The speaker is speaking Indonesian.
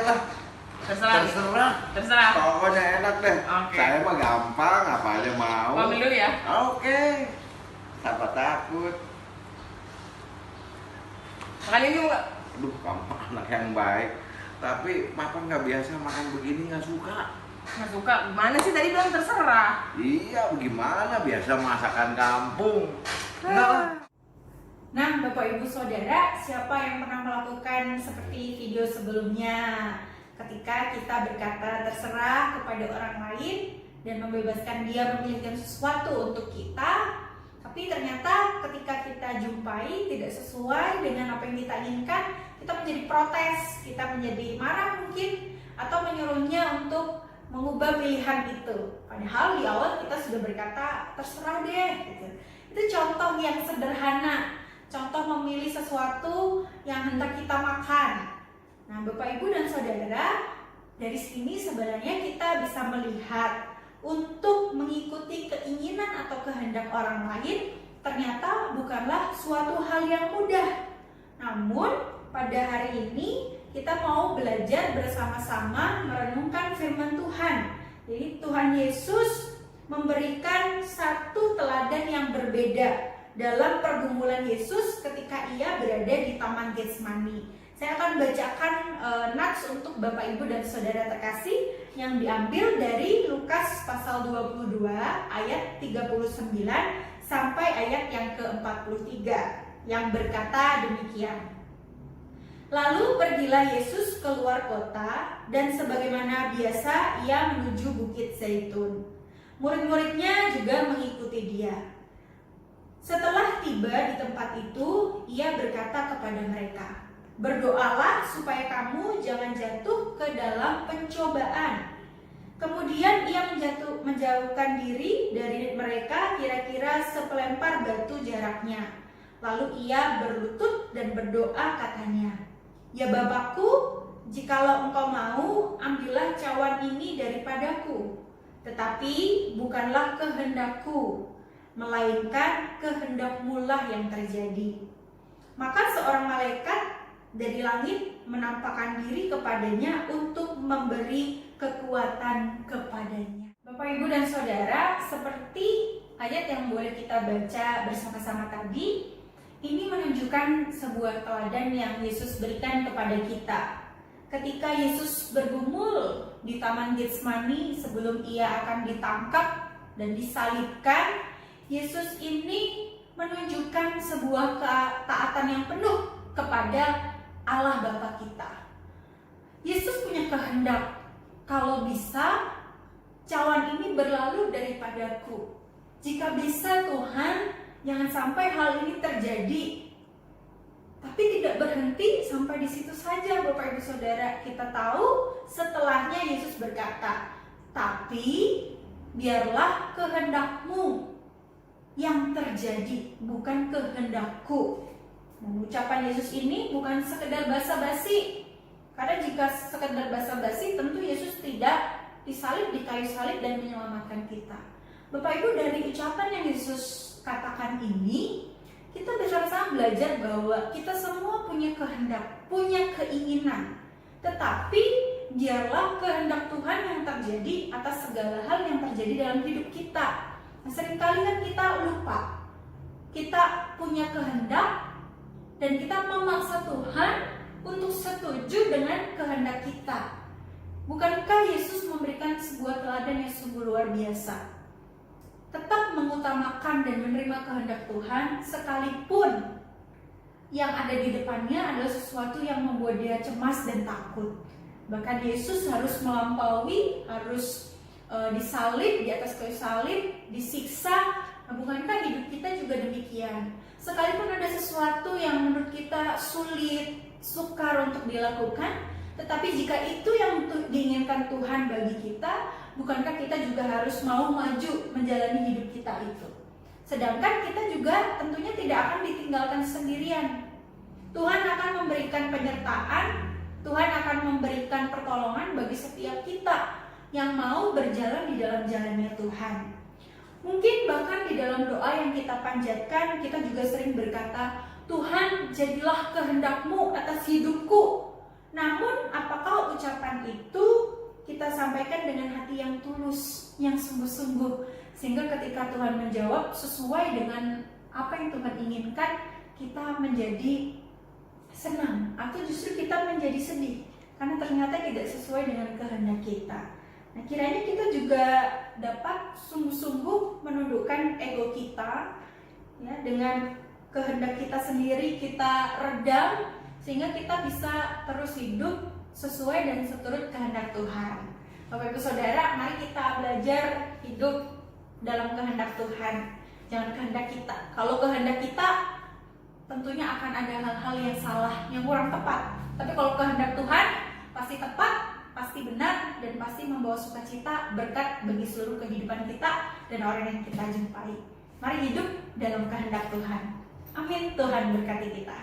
lah. Terserah. Terserah. Pokoknya enak deh. Oke. Saya mah gampang, apa aja mau. Pamit dulu ya. Oke. Siapa takut? Makan ini enggak? Aduh, kamu anak yang baik. Tapi papa nggak biasa makan begini, nggak suka. Nggak suka? Gimana sih tadi bilang terserah? Iya, bagaimana biasa masakan kampung. Enggak lah. Nah, Bapak Ibu Saudara, siapa yang pernah melakukan seperti video sebelumnya? Ketika kita berkata terserah kepada orang lain dan membebaskan dia memiliki sesuatu untuk kita, tapi ternyata ketika kita jumpai tidak sesuai dengan apa yang kita inginkan, kita menjadi protes, kita menjadi marah mungkin, atau menyuruhnya untuk mengubah pilihan itu. Padahal di awal kita sudah berkata terserah deh gitu. Itu contoh yang sederhana, contoh memilih sesuatu yang hendak kita makan. Nah, Bapak Ibu dan Saudara, dari sini sebenarnya kita bisa melihat untuk mengikuti keinginan atau kehendak orang lain ternyata bukanlah suatu hal yang mudah. Namun pada hari ini kita mau belajar bersama-sama merenungkan firman Tuhan. Jadi Tuhan Yesus memberikan satu teladan yang berbeda dalam pergumulan Yesus ketika ia berada di Taman Getsemani. Saya akan bacakan nats untuk Bapak Ibu dan Saudara terkasih yang diambil dari Lukas pasal 22 ayat 39 sampai ayat yang ke-43 yang berkata demikian. Lalu pergilah Yesus keluar kota dan sebagaimana biasa ia menuju Bukit Zaitun. Murid-muridnya juga mengikuti dia. Setelah tiba di tempat itu, ia berkata kepada mereka, "Berdoalah supaya kamu jangan jatuh ke dalam pencobaan." Kemudian ia menjauhkan diri dari mereka kira-kira sepelempar batu jaraknya. Lalu ia berlutut dan berdoa katanya, "Ya Bapakku, jikalau engkau mau, ambillah cawan ini daripadaku. Tetapi bukanlah kehendakku, melainkan kehendak-Mu lah yang terjadi." Maka seorang malaikat dari langit menampakkan diri kepadanya untuk memberi kekuatan kepadanya. Bapak, Ibu, dan Saudara, seperti ayat yang boleh kita baca bersama-sama tadi, ini menunjukkan sebuah teladan yang Yesus berikan kepada kita. Ketika Yesus bergumul di Taman Getsemani sebelum ia akan ditangkap dan disalibkan, Yesus ini menunjukkan sebuah ketaatan yang penuh kepada Allah Bapa kita. Yesus punya kehendak, kalau bisa cawan ini berlalu daripadaku. Jika bisa Tuhan, jangan sampai hal ini terjadi. Tapi tidak berhenti sampai di situ saja, Bapak Ibu Saudara. Kita tahu setelahnya Yesus berkata, "Tapi biarlah kehendak-Mu yang terjadi, bukan kehendakku." Ucapan Yesus ini bukan sekedar basa-basi. Karena jika sekedar basa-basi, tentu Yesus tidak disalib di kayu salib dan menyelamatkan kita. Bapak Ibu, dari ucapan yang Yesus katakan ini, kita bersama-sama belajar bahwa kita semua punya kehendak, punya keinginan. Tetapi biarlah kehendak Tuhan yang terjadi atas segala hal yang terjadi dalam hidup kita. Nah, seringkali kan kita lupa. Kita punya kehendak dan kita memaksa Tuhan untuk setuju dengan kehendak kita. Bukankah Yesus memberikan sebuah teladan yang sungguh luar biasa? Tetap mengutamakan dan menerima kehendak Tuhan sekalipun yang ada di depannya adalah sesuatu yang membuat dia cemas dan takut. Bahkan Yesus harus melampaui, harus disalib di atas kayu salib, disiksa. Nah, bukankah hidup kita juga demikian? Sekalipun ada sesuatu yang menurut kita sulit, sukar untuk dilakukan, tetapi jika itu yang diinginkan Tuhan bagi kita, bukankah kita juga harus mau maju menjalani hidup kita itu? Sedangkan kita juga tentunya tidak akan ditinggalkan sendirian. Tuhan akan memberikan penyertaan, Tuhan akan memberikan pertolongan bagi setiap kita yang mau berjalan di dalam jalannya Tuhan. Mungkin bahkan di dalam doa yang kita panjatkan, kita juga sering berkata, "Tuhan, jadilah kehendak-Mu atas hidupku." Namun, apakah ucapan itu kita sampaikan dengan hati yang tulus, yang sungguh-sungguh, sehingga ketika Tuhan menjawab sesuai dengan apa yang Tuhan inginkan, kita menjadi senang atau justru kita menjadi sedih karena ternyata tidak sesuai dengan kehendak kita. Nah, kiranya kita juga dapat sungguh-sungguh menundukkan ego kita, ya, dengan kehendak kita sendiri kita redam, sehingga kita bisa terus hidup sesuai dan seturut kehendak Tuhan. Bapak Ibu Saudara, mari kita belajar hidup dalam kehendak Tuhan, jangan kehendak kita. Kalau kehendak kita, tentunya akan ada hal-hal yang salah, yang kurang tepat. Tapi kalau kehendak Tuhan, pasti tepat, pasti benar, dan pasti membawa sukacita, berkat bagi seluruh kehidupan kita dan orang yang kita jumpai. Mari hidup dalam kehendak Tuhan. Amin. Tuhan berkati kita.